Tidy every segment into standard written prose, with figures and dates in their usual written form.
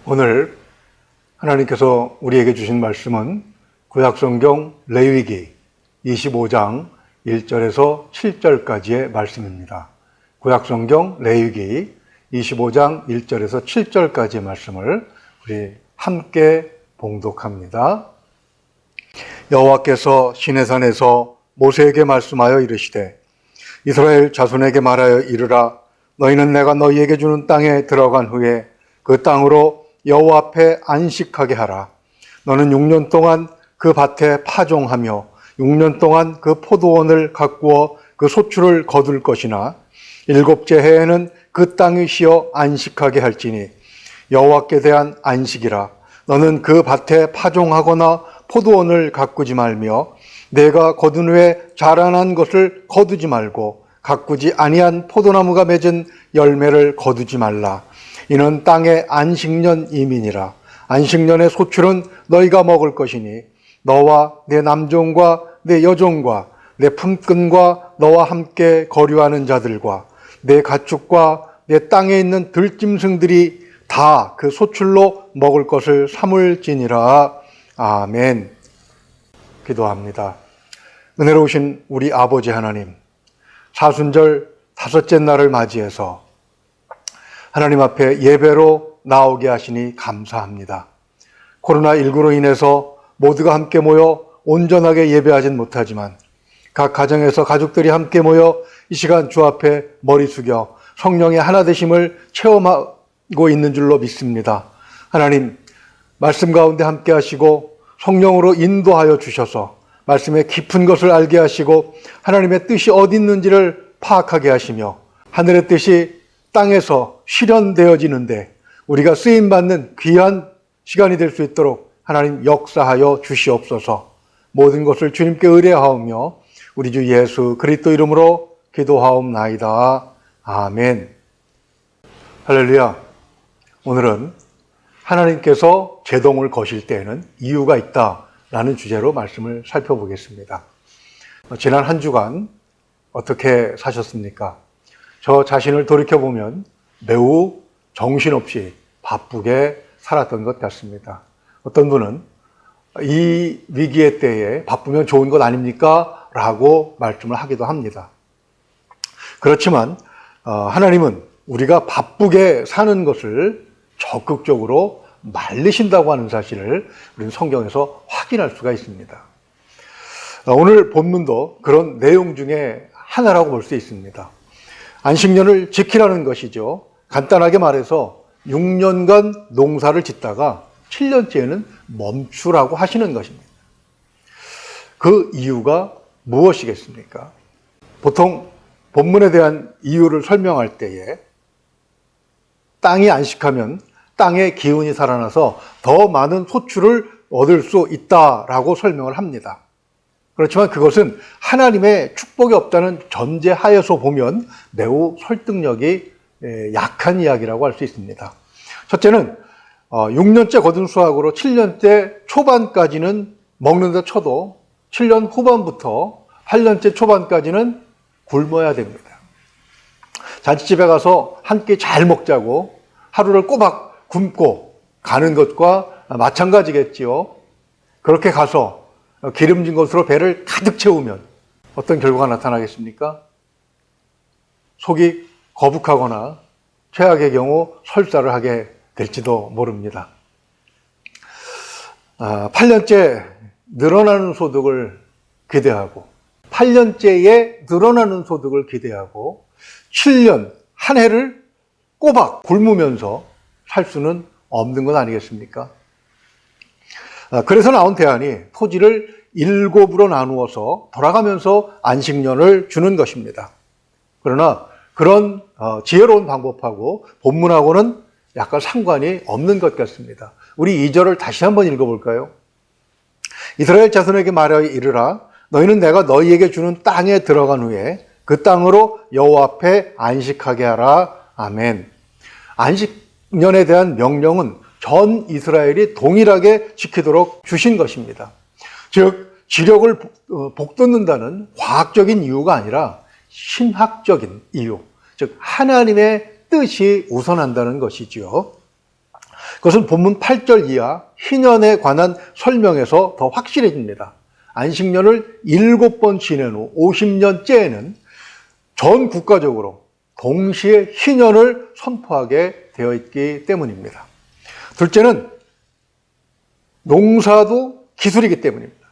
오늘 하나님께서 우리에게 주신 말씀은 구약성경 레위기 25장 1절에서 7절까지의 말씀입니다. 구약성경 레위기 25장 1절에서 7절까지의 말씀을 우리 함께 봉독합니다. 여호와께서 시내산에서 모세에게 말씀하여 이르시되 이스라엘 자손에게 말하여 이르라. 너희는 내가 너희에게 주는 땅에 들어간 후에 그 땅으로 여호와 앞에 안식하게 하라. 너는 6년 동안 그 밭에 파종하며 6년 동안 그 포도원을 가꾸어 그 소출을 거둘 것이나 7째 해에는 그 땅이 쉬어 안식하게 할지니 여호와께 대한 안식이라. 너는 그 밭에 파종하거나 포도원을 가꾸지 말며 내가 거둔 후에 자라난 것을 거두지 말고 가꾸지 아니한 포도나무가 맺은 열매를 거두지 말라. 이는 땅의 안식년 이민이라. 안식년의 소출은 너희가 먹을 것이니 너와 내 남종과 내 여종과 내 품꾼과 너와 함께 거류하는 자들과 내 가축과 내 땅에 있는 들짐승들이 다 그 소출로 먹을 것을 삼을지니라. 아멘. 기도합니다. 은혜로우신 우리 아버지 하나님, 사순절 5째 날을 맞이해서 하나님 앞에 예배로 나오게 하시니 감사합니다. 코로나19로 인해서 모두가 함께 모여 온전하게 예배하진 못하지만 각 가정에서 가족들이 함께 모여 이 시간 주 앞에 머리 숙여 성령의 하나 되심을 체험하고 있는 줄로 믿습니다. 하나님, 말씀 가운데 함께 하시고 성령으로 인도하여 주셔서 말씀의 깊은 것을 알게 하시고 하나님의 뜻이 어디 있는지를 파악하게 하시며 하늘의 뜻이 땅에서 실현되어지는데 우리가 쓰임받는 귀한 시간이 될 수 있도록 하나님 역사하여 주시옵소서. 모든 것을 주님께 의뢰하오며 우리 주 예수 그리스도 이름으로 기도하옵나이다. 아멘. 할렐루야. 오늘은 하나님께서 제동을 거실 때에는 이유가 있다라는 주제로 말씀을 살펴보겠습니다. 지난 한 주간 어떻게 사셨습니까? 저 자신을 돌이켜보면 매우 정신없이 바쁘게 살았던 것 같습니다. 어떤 분은 이 위기의 때에 바쁘면 좋은 것 아닙니까? 라고 말씀을 하기도 합니다. 그렇지만 하나님은 우리가 바쁘게 사는 것을 적극적으로 말리신다고 하는 사실을 우리는 성경에서 확인할 수가 있습니다. 오늘 본문도 그런 내용 중에 하나라고 볼 수 있습니다. 안식년을 지키라는 것이죠. 간단하게 말해서 6년간 농사를 짓다가 7년째에는 멈추라고 하시는 것입니다. 그 이유가 무엇이겠습니까? 보통 본문에 대한 이유를 설명할 때에 땅이 안식하면 땅의 기운이 살아나서 더 많은 소출을 얻을 수 있다라고 설명을 합니다. 그렇지만 그것은 하나님의 축복이 없다는 전제하에서 보면 매우 설득력이 약한 이야기라고 할 수 있습니다. 첫째는 6년째 거둔 수확으로 7년째 초반까지는 먹는다 쳐도 7년 후반부터 8년째 초반까지는 굶어야 됩니다. 잔치집에 가서 한 끼 잘 먹자고 하루를 꼬박 굶고 가는 것과 마찬가지겠지요. 그렇게 가서 기름진 것으로 배를 가득 채우면 어떤 결과가 나타나겠습니까? 속이 거북하거나 최악의 경우 설사를 하게 될지도 모릅니다. 8년째 늘어나는 소득을 기대하고 8년째에 늘어나는 소득을 기대하고 7년 한 해를 꼬박 굶으면서 살 수는 없는 것 아니겠습니까? 그래서 나온 대안이 토지를 7으로 나누어서 돌아가면서 안식년을 주는 것입니다. 그러나 그런 지혜로운 방법하고 본문하고는 약간 상관이 없는 것 같습니다. 우리 2절을 다시 한번 읽어볼까요? 이스라엘 자손에게 말하여 이르라. 너희는 내가 너희에게 주는 땅에 들어간 후에 그 땅으로 여호와 앞에 안식하게 하라. 아멘. 안식년에 대한 명령은 전 이스라엘이 동일하게 지키도록 주신 것입니다. 즉 지력을 복돋는다는 과학적인 이유가 아니라 신학적인 이유, 즉 하나님의 뜻이 우선한다는 것이지요. 그것은 본문 8절 이하 희년에 관한 설명에서 더 확실해집니다. 안식년을 7번 지낸 후 50년째에는 전 국가적으로 동시에 희년을 선포하게 되어 있기 때문입니다. 둘째는 농사도 기술이기 때문입니다.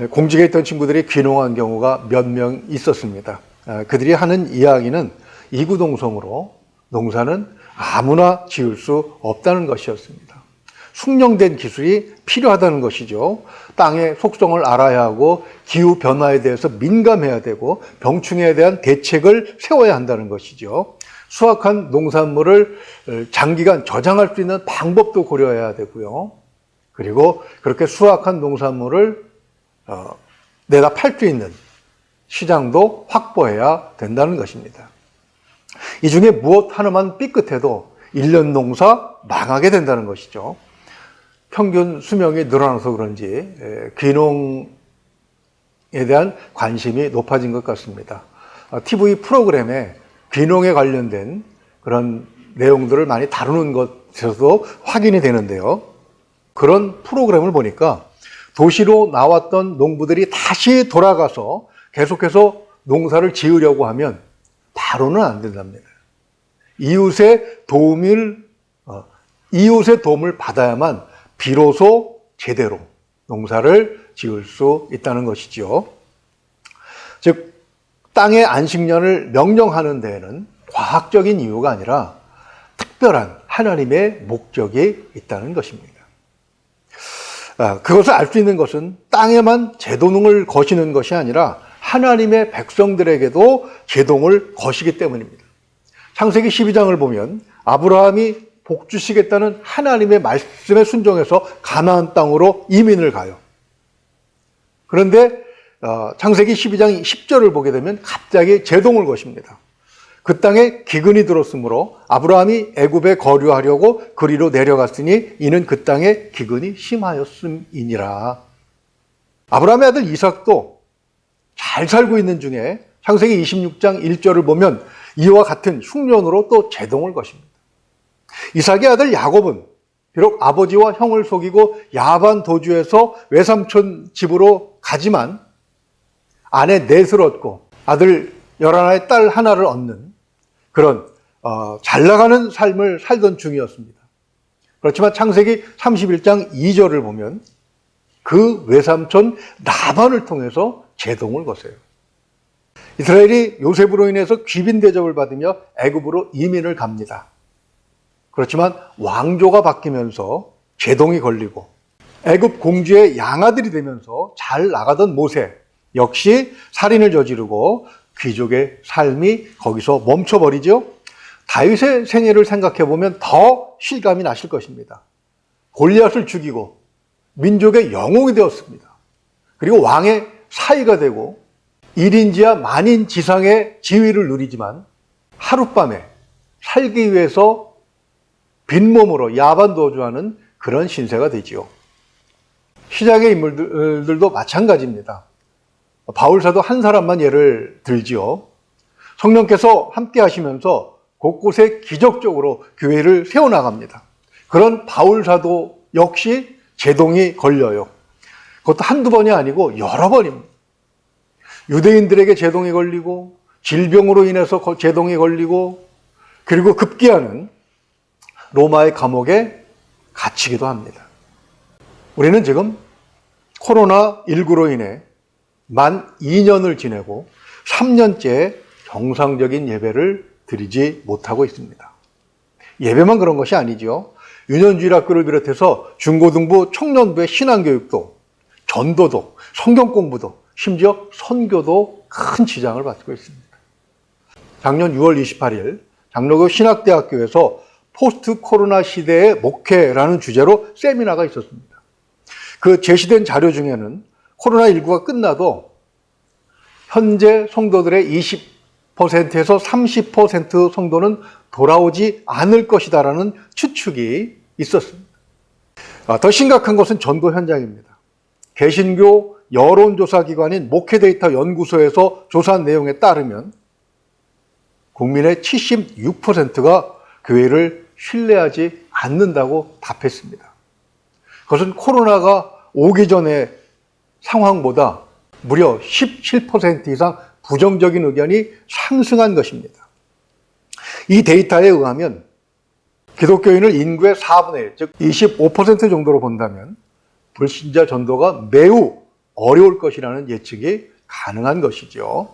공직에 있던 친구들이 귀농한 경우가 몇 명 있었습니다. 그들이 하는 이야기는 이구동성으로 농사는 아무나 지을 수 없다는 것이었습니다. 숙련된 기술이 필요하다는 것이죠. 땅의 속성을 알아야 하고 기후 변화에 대해서 민감해야 되고 병충해에 대한 대책을 세워야 한다는 것이죠. 수확한 농산물을 장기간 저장할 수 있는 방법도 고려해야 되고요. 그리고 그렇게 수확한 농산물을 내다 팔 수 있는 시장도 확보해야 된다는 것입니다. 이 중에 무엇 하나만 삐끗해도 1년 농사 망하게 된다는 것이죠. 평균 수명이 늘어나서 그런지 귀농에 대한 관심이 높아진 것 같습니다. TV 프로그램에 귀농에 관련된 그런 내용들을 많이 다루는 것에서도 확인이 되는데요. 그런 프로그램을 보니까 도시로 나왔던 농부들이 다시 돌아가서 계속해서 농사를 지으려고 하면 바로는 안 된답니다. 이웃의 도움을 받아야만 비로소 제대로 농사를 지을 수 있다는 것이죠. 즉, 땅의 안식년을 명령하는 데에는 과학적인 이유가 아니라 특별한 하나님의 목적이 있다는 것입니다. 그것을 알 수 있는 것은 땅에만 제동을 거시는 것이 아니라 하나님의 백성들에게도 제동을 거시기 때문입니다. 창세기 12장을 보면 아브라함이 복 주시겠다는 하나님의 말씀에 순종해서 가나안 땅으로 이민을 가요. 그런데 창세기 12장 10절을 보게 되면 갑자기 제동을 거십니다. 그 땅에 기근이 들었으므로 아브라함이 애굽에 거류하려고 그리로 내려갔으니 이는 그 땅에 기근이 심하였음이니라. 아브라함의 아들 이삭도 잘 살고 있는 중에 창세기 26장 1절을 보면 이와 같은 흉년으로 또 제동을 거십니다. 이삭의 아들 야곱은 비록 아버지와 형을 속이고 야반 도주해서 외삼촌 집으로 가지만 아내 넷을 얻고 아들 11의 딸 하나를 얻는 그런 잘 나가는 삶을 살던 중이었습니다. 그렇지만 창세기 31장 2절을 보면 그 외삼촌 라반을 통해서 제동을 거세요. 이스라엘이 요셉으로 인해서 귀빈 대접을 받으며 애굽으로 이민을 갑니다. 그렇지만 왕조가 바뀌면서 제동이 걸리고 애굽 공주의 양아들이 되면서 잘 나가던 모세 역시 살인을 저지르고 귀족의 삶이 거기서 멈춰버리죠. 다윗의 생애를 생각해 보면 더 실감이 나실 것입니다. 골리앗을 죽이고 민족의 영웅이 되었습니다. 그리고 왕의 사위가 되고 1인지하 만인 지상의 지위를 누리지만 하룻밤에 살기 위해서 빈몸으로 야반도주하는 그런 신세가 되지요. 시작의 인물들도 마찬가지입니다. 바울사도 한 사람만 예를 들지요. 성령께서 함께 하시면서 곳곳에 기적적으로 교회를 세워나갑니다. 그런 바울사도 역시 제동이 걸려요. 그것도 한두 번이 아니고 여러 번입니다. 유대인들에게 제동이 걸리고 질병으로 인해서 제동이 걸리고 그리고 급기야는 로마의 감옥에 갇히기도 합니다. 우리는 지금 코로나19로 인해 만 2년을 지내고 3년째 정상적인 예배를 드리지 못하고 있습니다. 예배만 그런 것이 아니죠. 유년주일학교를 비롯해서 중고등부, 청년부의 신앙교육도, 전도도, 성경 공부도, 심지어 선교도 큰 지장을 받고 있습니다. 작년 6월 28일 장로교 신학대학교에서 포스트 코로나 시대의 목회라는 주제로 세미나가 있었습니다. 그 제시된 자료 중에는 코로나19가 끝나도 현재 성도들의 20%에서 30% 성도는 돌아오지 않을 것이다라는 추측이 있었습니다. 더 심각한 것은 전도 현장입니다. 개신교 여론조사기관인 목회데이터 연구소에서 조사한 내용에 따르면 국민의 76%가 교회를 신뢰하지 않는다고 답했습니다. 그것은 코로나가 오기 전의 상황보다 무려 17% 이상 부정적인 의견이 상승한 것입니다. 이 데이터에 의하면 기독교인을 인구의 4분의 1, 즉 25% 정도로 본다면 불신자 전도가 매우 어려울 것이라는 예측이 가능한 것이죠.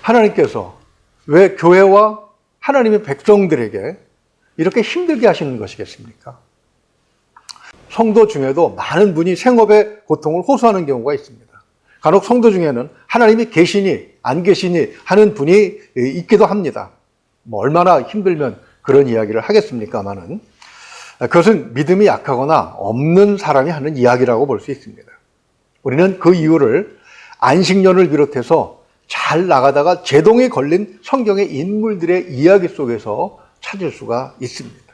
하나님께서 왜 교회와 하나님의 백성들에게 이렇게 힘들게 하시는 것이겠습니까? 성도 중에도 많은 분이 생업의 고통을 호소하는 경우가 있습니다. 간혹 성도 중에는 하나님이 계시니 안 계시니 하는 분이 있기도 합니다. 얼마나 힘들면 그런 이야기를 하겠습니까마는 그것은 믿음이 약하거나 없는 사람이 하는 이야기라고 볼 수 있습니다. 우리는 그 이유를 안식년을 비롯해서 잘 나가다가 제동에 걸린 성경의 인물들의 이야기 속에서 찾을 수가 있습니다.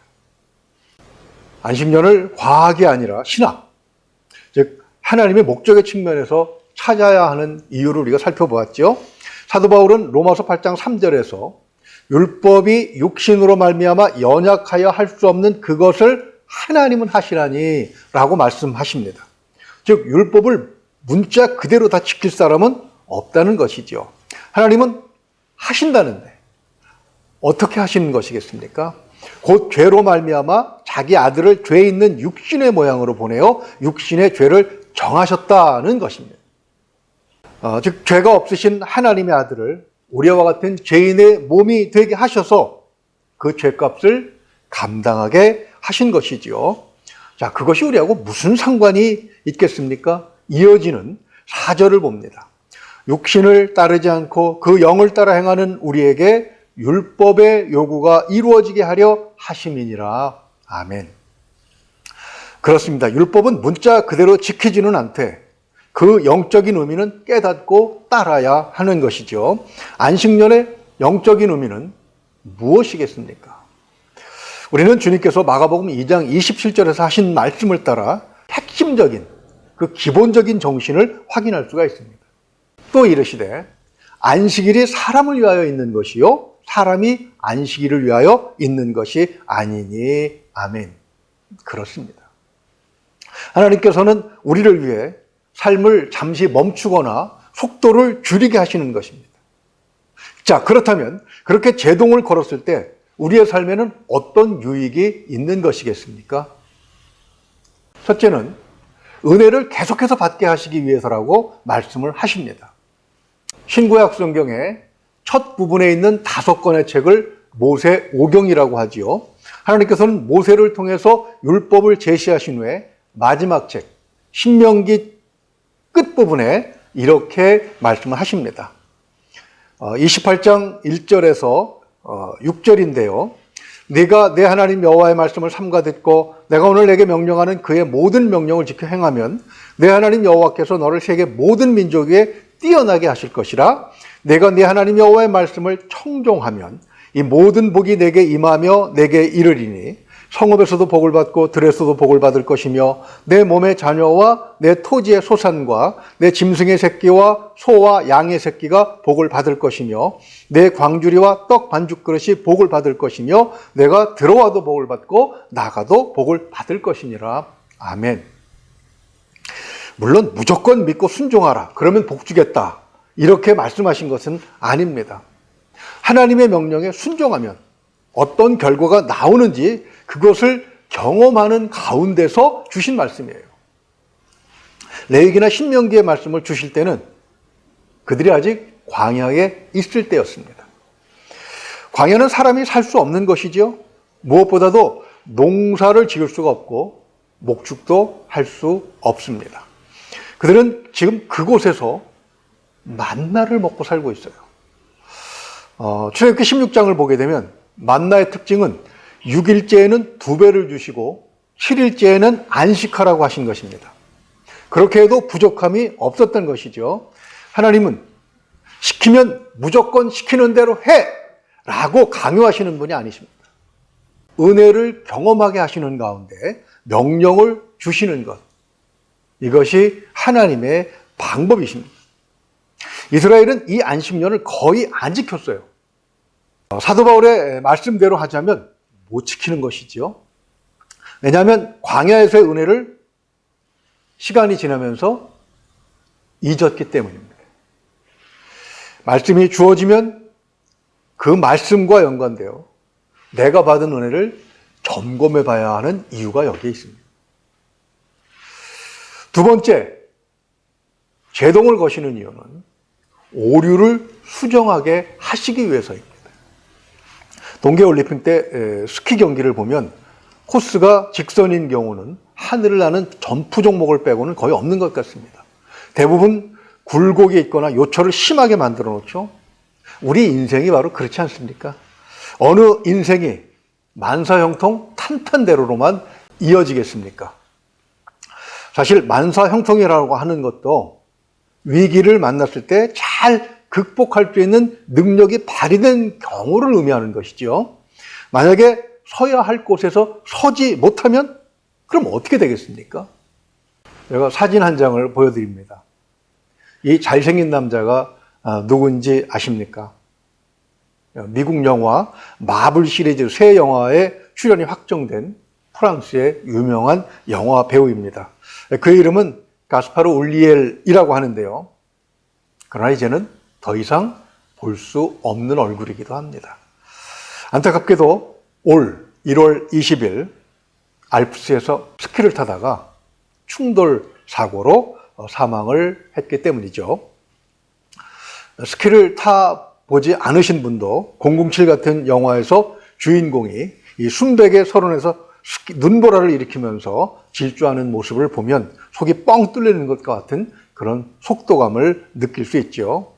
안식년을 과학이 아니라 신학, 즉 하나님의 목적의 측면에서 찾아야 하는 이유를 우리가 살펴보았죠. 사도 바울은 로마서 8장 3절에서 율법이 육신으로 말미암아 연약하여 할 수 없는 그것을 하나님은 하시라니 라고 말씀하십니다. 즉 율법을 문자 그대로 다 지킬 사람은 없다는 것이죠. 하나님은 하신다는데 어떻게 하시는 것이겠습니까? 곧 죄로 말미암아 자기 아들을 죄 있는 육신의 모양으로 보내어 육신의 죄를 정하셨다는 것입니다. 즉 죄가 없으신 하나님의 아들을 우리와 같은 죄인의 몸이 되게 하셔서 그 죄값을 감당하게 하신 것이지요. 자, 그것이 우리하고 무슨 상관이 있겠습니까? 이어지는 4절을 봅니다. 육신을 따르지 않고 그 영을 따라 행하는 우리에게 율법의 요구가 이루어지게 하려 하심이니라. 아멘. 그렇습니다. 율법은 문자 그대로 지키지는 않되 그 영적인 의미는 깨닫고 따라야 하는 것이죠. 안식년의 영적인 의미는 무엇이겠습니까? 우리는 주님께서 마가복음 2장 27절에서 하신 말씀을 따라 핵심적인 그 기본적인 정신을 확인할 수가 있습니다. 또 이르시되 안식일이 사람을 위하여 있는 것이요 사람이 안식일을 위하여 있는 것이 아니니. 아멘. 그렇습니다. 하나님께서는 우리를 위해 삶을 잠시 멈추거나 속도를 줄이게 하시는 것입니다. 자, 그렇다면 그렇게 제동을 걸었을 때 우리의 삶에는 어떤 유익이 있는 것이겠습니까? 첫째는 은혜를 계속해서 받게 하시기 위해서라고 말씀을 하십니다. 신구약 성경의 첫 부분에 있는 5권의 책을 모세 오경이라고 하지요. 하나님께서는 모세를 통해서 율법을 제시하신 후에 마지막 책 신명기 끝부분에 이렇게 말씀을 하십니다. 28장 1절에서 6절인데요. 네가 내 하나님 여호와의 말씀을 삼가 듣고 내가 오늘 내게 명령하는 그의 모든 명령을 지켜 행하면 내 하나님 여호와께서 너를 세계 모든 민족 위에 뛰어나게 하실 것이라. 내가 네 하나님 여호와의 말씀을 청종하면 이 모든 복이 내게 임하며 내게 이르리니 성읍에서도 복을 받고 들에서도 복을 받을 것이며 내 몸의 자녀와 내 토지의 소산과 내 짐승의 새끼와 소와 양의 새끼가 복을 받을 것이며 내 광주리와 떡 반죽 그릇이 복을 받을 것이며 내가 들어와도 복을 받고 나가도 복을 받을 것이니라. 아멘. 물론 무조건 믿고 순종하라 그러면 복 주겠다 이렇게 말씀하신 것은 아닙니다. 하나님의 명령에 순종하면 어떤 결과가 나오는지 그것을 경험하는 가운데서 주신 말씀이에요. 레위기나 신명기의 말씀을 주실 때는 그들이 아직 광야에 있을 때였습니다. 광야는 사람이 살 수 없는 것이죠. 무엇보다도 농사를 지을 수가 없고 목축도 할 수 없습니다. 그들은 지금 그곳에서 만나를 먹고 살고 있어요. 출애굽기 16장을 보게 되면 만나의 특징은 6일째에는 2배를 주시고 7일째에는 안식하라고 하신 것입니다. 그렇게 해도 부족함이 없었던 것이죠. 하나님은 시키면 무조건 시키는 대로 해! 라고 강요하시는 분이 아니십니다. 은혜를 경험하게 하시는 가운데 명령을 주시는 것. 이것이 하나님의 방법이십니다. 이스라엘은 이 안식년을 거의 안 지켰어요. 사도 바울의 말씀대로 하자면 못 지키는 것이지요. 왜냐하면 광야에서의 은혜를 시간이 지나면서 잊었기 때문입니다. 말씀이 주어지면 그 말씀과 연관되어 내가 받은 은혜를 점검해 봐야 하는 이유가 여기에 있습니다. 두 번째, 제동을 거시는 이유는 오류를 수정하게 하시기 위해서입니다. 동계올림픽 때 스키 경기를 보면 코스가 직선인 경우는 하늘을 나는 점프 종목을 빼고는 거의 없는 것 같습니다. 대부분 굴곡이 있거나 요철을 심하게 만들어 놓죠. 우리 인생이 바로 그렇지 않습니까? 어느 인생이 만사형통 탄탄대로로만 이어지겠습니까? 사실 만사형통이라고 하는 것도 위기를 만났을 때 잘 극복할 수 있는 능력이 발휘된 경우를 의미하는 것이죠. 만약에 서야 할 곳에서 서지 못하면 그럼 어떻게 되겠습니까? 제가 사진 한 장을 보여드립니다. 이 잘생긴 남자가 누군지 아십니까? 미국 영화 마블 시리즈 새 영화에 출연이 확정된 프랑스의 유명한 영화 배우입니다. 그 이름은 가스파르 울리엘이라고 하는데요. 그러나 이제는 더 이상 볼 수 없는 얼굴이기도 합니다. 안타깝게도 올 1월 20일 알프스에서 스키를 타다가 충돌 사고로 사망을 했기 때문이죠. 스키를 타보지 않으신 분도 007 같은 영화에서 주인공이 이 순백의 설원에서 눈보라를 일으키면서 질주하는 모습을 보면 속이 뻥 뚫리는 것과 같은 그런 속도감을 느낄 수 있죠.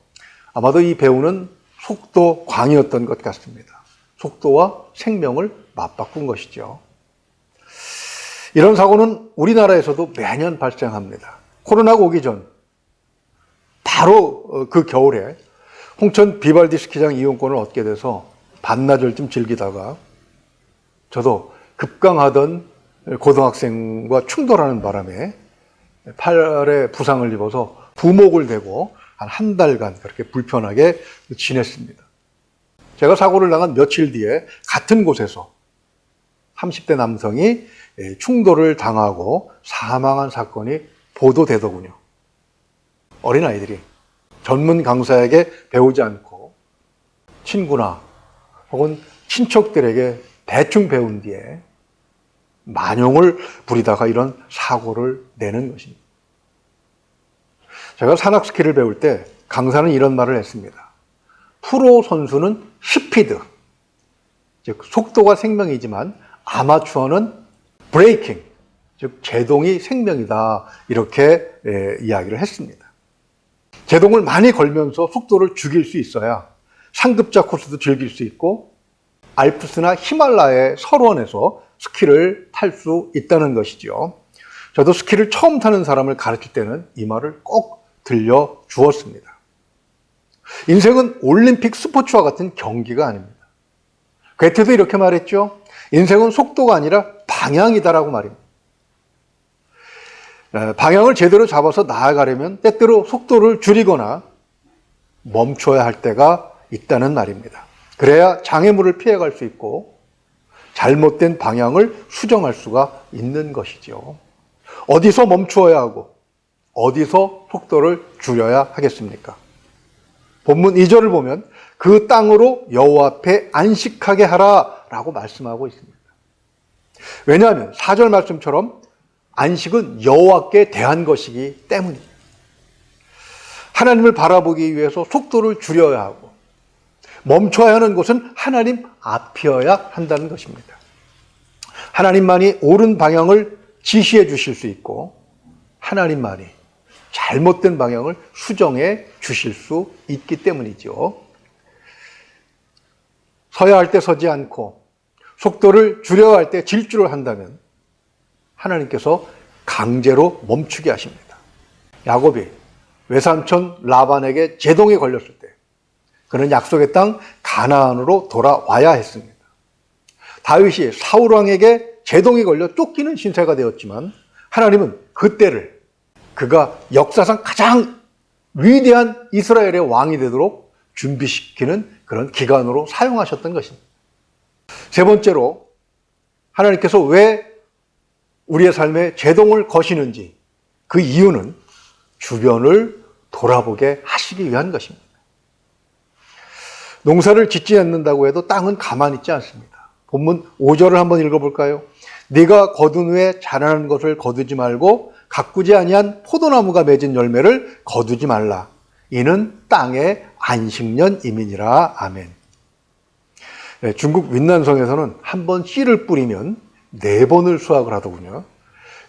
아마도 이 배우는 속도 광이었던 것 같습니다. 속도와 생명을 맞바꾼 것이죠. 이런 사고는 우리나라에서도 매년 발생합니다. 코로나가 오기 전 바로 그 겨울에 홍천 비발디 스키장 이용권을 얻게 돼서 반나절 좀 즐기다가 저도 급강하던 고등학생과 충돌하는 바람에 팔에 부상을 입어서 부목을 대고 한 달간 그렇게 불편하게 지냈습니다. 제가 사고를 당한 며칠 뒤에 같은 곳에서 30대 남성이 충돌을 당하고 사망한 사건이 보도되더군요. 어린아이들이 전문 강사에게 배우지 않고 친구나 혹은 친척들에게 대충 배운 뒤에 만용을 부리다가 이런 사고를 내는 것입니다. 제가 산악스키를 배울 때 강사는 이런 말을 했습니다. 프로 선수는 스피드, 즉 속도가 생명이지만 아마추어는 브레이킹, 즉 제동이 생명이다, 이렇게 이야기를 했습니다. 제동을 많이 걸면서 속도를 죽일 수 있어야 상급자 코스도 즐길 수 있고 알프스나 히말라야의 설원에서 스키를 탈 수 있다는 것이죠. 저도 스키를 처음 타는 사람을 가르칠 때는 이 말을 꼭 들려주었습니다. 인생은 올림픽 스포츠와 같은 경기가 아닙니다. 괴테도 이렇게 말했죠. 인생은 속도가 아니라 방향이다라고 말입니다. 방향을 제대로 잡아서 나아가려면 때때로 속도를 줄이거나 멈춰야 할 때가 있다는 말입니다. 그래야 장애물을 피해갈 수 있고 잘못된 방향을 수정할 수가 있는 것이죠. 어디서 멈추어야 하고 어디서 속도를 줄여야 하겠습니까? 본문 2절을 보면 그 땅으로 여호와 앞에 안식하게 하라라고 말씀하고 있습니다. 왜냐하면 4절 말씀처럼 안식은 여호와께 대한 것이기 때문입니다. 하나님을 바라보기 위해서 속도를 줄여야 하고 멈춰야 하는 곳은 하나님 앞이어야 한다는 것입니다. 하나님만이 옳은 방향을 지시해 주실 수 있고 하나님만이 잘못된 방향을 수정해 주실 수 있기 때문이죠. 서야 할 때 서지 않고 속도를 줄여야 할 때 질주를 한다면 하나님께서 강제로 멈추게 하십니다. 야곱이 외삼촌 라반에게 제동이 걸렸을 때 그는 약속의 땅 가나안으로 돌아와야 했습니다. 다윗이 사울 왕에게 제동이 걸려 쫓기는 신세가 되었지만 하나님은 그때를 그가 역사상 가장 위대한 이스라엘의 왕이 되도록 준비시키는 그런 기간으로 사용하셨던 것입니다. 세 번째로 하나님께서 왜 우리의 삶에 제동을 거시는지 그 이유는 주변을 돌아보게 하시기 위한 것입니다. 농사를 짓지 않는다고 해도 땅은 가만히 있지 않습니다. 본문 5절을 한번 읽어볼까요? 네가 거둔 후에 자라는 것을 거두지 말고 가꾸지 아니한 포도나무가 맺은 열매를 거두지 말라. 이는 땅의 안식년임이니라. 아멘. 네, 중국 윈난성에서는 한 번 씨를 뿌리면 4번을 수확을 하더군요.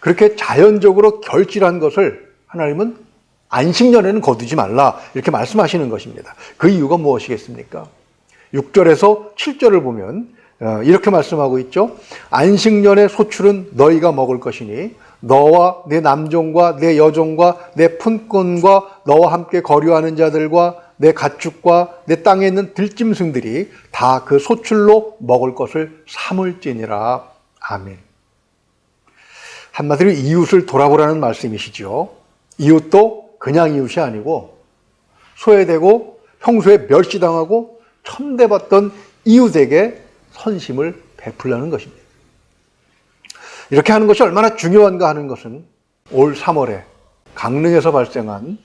그렇게 자연적으로 결실한 것을 하나님은 안식년에는 거두지 말라 이렇게 말씀하시는 것입니다. 그 이유가 무엇이겠습니까? 6절에서 7절을 보면 이렇게 말씀하고 있죠. 안식년의 소출은 너희가 먹을 것이니 너와 내 남종과 내 여종과 내 품꾼과 너와 함께 거류하는 자들과 내 가축과 내 땅에 있는 들짐승들이 다 그 소출로 먹을 것을 삼을지니라. 아멘. 한마디로 이웃을 돌아보라는 말씀이시죠. 이웃도 그냥 이웃이 아니고 소외되고 평소에 멸시당하고 천대받던 이웃에게 선심을 베풀라는 것입니다. 이렇게 하는 것이 얼마나 중요한가 하는 것은 올 3월에 강릉에서 발생한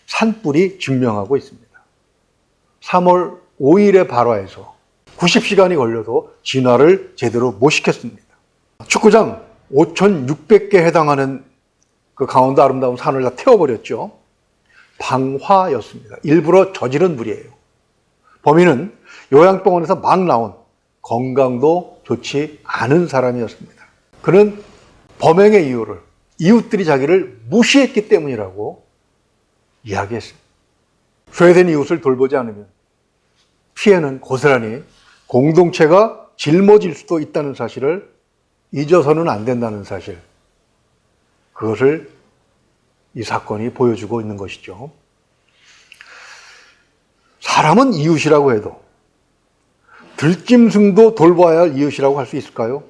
산불이 증명하고 있습니다. 3월 5일에 발화해서 90시간이 걸려도 진화를 제대로 못 시켰습니다. 축구장 5,600개 해당하는 그 강원도 아름다운 산을 다 태워버렸죠. 방화였습니다. 일부러 저지른 불이에요. 범인은 요양병원에서 막 나온 건강도 좋지 않은 사람이었습니다. 그는 범행의 이유를 이웃들이 자기를 무시했기 때문이라고 이야기했습니다. 소외된 이웃을 돌보지 않으면 피해는 고스란히 공동체가 짊어질 수도 있다는 사실을 잊어서는 안 된다는 사실, 그것을 이 사건이 보여주고 있는 것이죠. 사람은 이웃이라고 해도 들짐승도 돌봐야 할 이웃이라고 할 수 있을까요?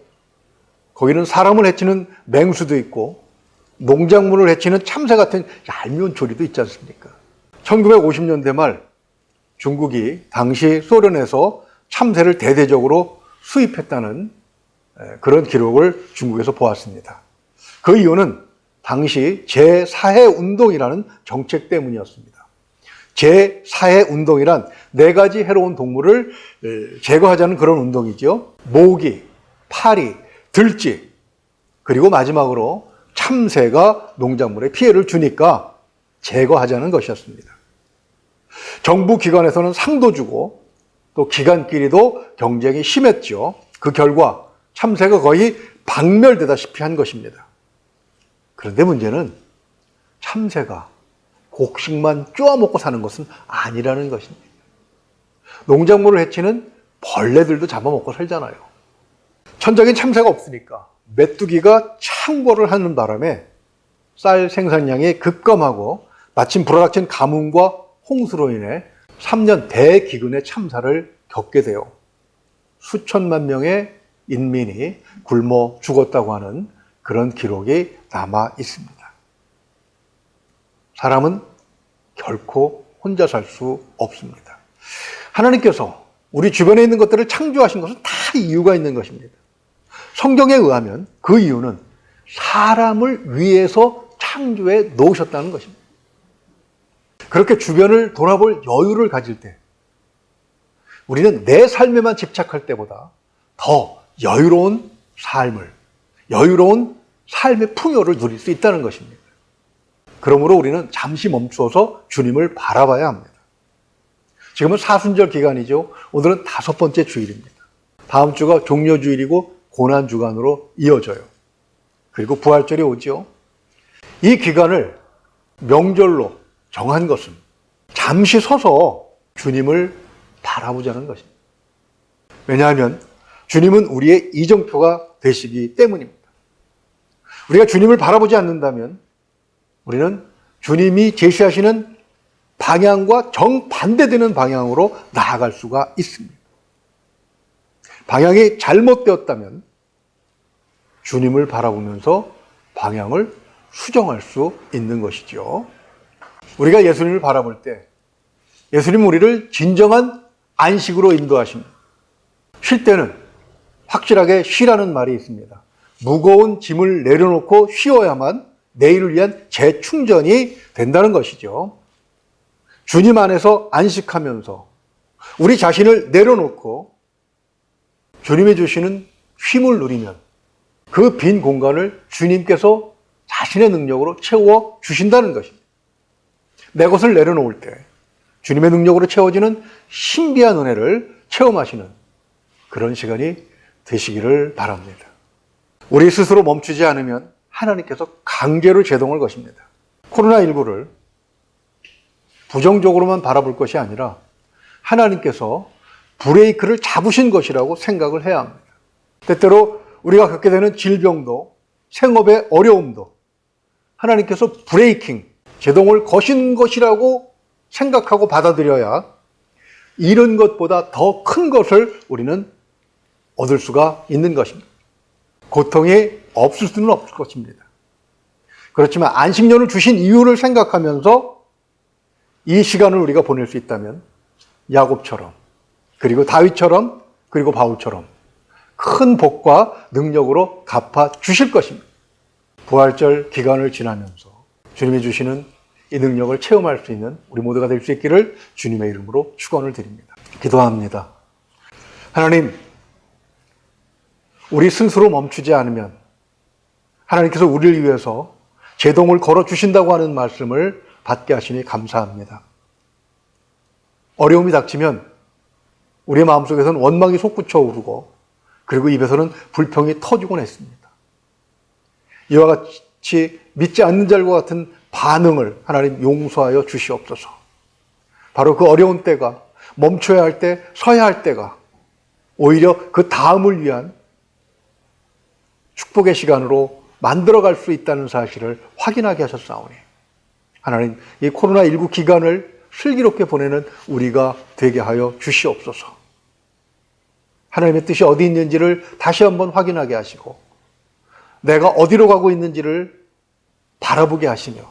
거기는 사람을 해치는 맹수도 있고 농작물을 해치는 참새 같은 얄미운 조리도 있지 않습니까? 1950년대 말 중국이 당시 소련에서 참새를 대대적으로 수입했다는 그런 기록을 중국에서 보았습니다. 그 이유는 당시 제4해 운동이라는 정책 때문이었습니다. 제4해 운동이란 4가지 해로운 동물을 제거하자는 그런 운동이죠. 모기, 파리, 들쥐, 그리고 마지막으로 참새가 농작물에 피해를 주니까 제거하자는 것이었습니다. 정부 기관에서는 상도 주고 또 기관끼리도 경쟁이 심했죠. 그 결과 참새가 거의 박멸되다시피 한 것입니다. 그런데 문제는 참새가 곡식만 쪼아먹고 사는 것은 아니라는 것입니다. 농작물을 해치는 벌레들도 잡아먹고 살잖아요. 천적인 참새가 없으니까 메뚜기가 창궐을 하는 바람에 쌀 생산량이 급감하고 마침 불어닥친 가뭄과 홍수로 인해 3년 대기근의 참사를 겪게 되어 수천만 명의 인민이 굶어 죽었다고 하는 그런 기록이 남아 있습니다. 사람은 결코 혼자 살 수 없습니다. 하나님께서 우리 주변에 있는 것들을 창조하신 것은 다 이유가 있는 것입니다. 성경에 의하면 그 이유는 사람을 위해서 창조해 놓으셨다는 것입니다. 그렇게 주변을 돌아볼 여유를 가질 때 우리는 내 삶에만 집착할 때보다 더 여유로운 삶의 풍요를 누릴 수 있다는 것입니다. 그러므로 우리는 잠시 멈추어서 주님을 바라봐야 합니다. 지금은 사순절 기간이죠. 오늘은 5번째 주일입니다. 다음 주가 종려주일이고 고난주간으로 이어져요. 그리고 부활절이 오죠. 이 기간을 명절로 정한 것은 잠시 서서 주님을 바라보자는 것입니다. 왜냐하면 주님은 우리의 이정표가 되시기 때문입니다. 우리가 주님을 바라보지 않는다면 우리는 주님이 제시하시는 방향과 정반대되는 방향으로 나아갈 수가 있습니다. 방향이 잘못되었다면 주님을 바라보면서 방향을 수정할 수 있는 것이죠. 우리가 예수님을 바라볼 때 예수님은 우리를 진정한 안식으로 인도하십니다. 쉴 때는 확실하게 쉬라는 말이 있습니다. 무거운 짐을 내려놓고 쉬어야만 내일을 위한 재충전이 된다는 것이죠. 주님 안에서 안식하면서 우리 자신을 내려놓고 주님이 주시는 쉼을 누리면 그 빈 공간을 주님께서 자신의 능력으로 채워 주신다는 것입니다. 내 것을 내려놓을 때 주님의 능력으로 채워지는 신비한 은혜를 체험하시는 그런 시간이 되시기를 바랍니다. 우리 스스로 멈추지 않으면 하나님께서 강제로 제동을 거십니다. 코로나19를 부정적으로만 바라볼 것이 아니라 하나님께서 브레이크를 잡으신 것이라고 생각을 해야 합니다. 때때로 우리가 겪게 되는 질병도 생업의 어려움도 하나님께서 브레이킹, 제동을 거신 것이라고 생각하고 받아들여야 이런 것보다 더 큰 것을 우리는 얻을 수가 있는 것입니다. 고통이 없을 수는 없을 것입니다. 그렇지만 안식년을 주신 이유를 생각하면서 이 시간을 우리가 보낼 수 있다면 야곱처럼 그리고 다윗처럼 그리고 바울처럼 큰 복과 능력으로 갚아 주실 것입니다. 부활절 기간을 지나면서 주님이 주시는 이 능력을 체험할 수 있는 우리 모두가 될 수 있기를 주님의 이름으로 축원을 드립니다. 기도합니다. 하나님, 우리 스스로 멈추지 않으면 하나님께서 우리를 위해서 제동을 걸어주신다고 하는 말씀을 받게 하시니 감사합니다. 어려움이 닥치면 우리의 마음속에서는 원망이 솟구쳐 오르고 그리고 입에서는 불평이 터지곤 했습니다. 이와 같이 믿지 않는 자들과 같은 반응을 하나님 용서하여 주시옵소서. 바로 그 어려운 때가 멈춰야 할 때, 서야 할 때가 오히려 그 다음을 위한 축복의 시간으로 만들어갈 수 있다는 사실을 확인하게 하셨사오니 하나님, 이 코로나19 기간을 슬기롭게 보내는 우리가 되게 하여 주시옵소서. 하나님의 뜻이 어디 있는지를 다시 한번 확인하게 하시고 내가 어디로 가고 있는지를 바라보게 하시며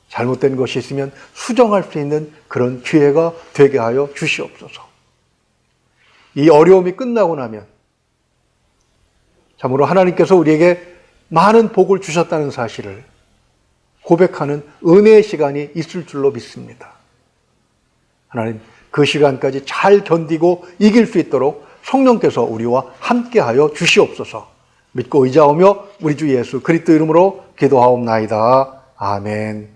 잘못된 것이 있으면 수정할 수 있는 그런 기회가 되게 하여 주시옵소서. 이 어려움이 끝나고 나면 참으로 하나님께서 우리에게 많은 복을 주셨다는 사실을 고백하는 은혜의 시간이 있을 줄로 믿습니다. 하나님, 그 시간까지 잘 견디고 이길 수 있도록 성령께서 우리와 함께하여 주시옵소서. 믿고 의지하오며 우리 주 예수 그리스도 이름으로 기도하옵나이다. 아멘.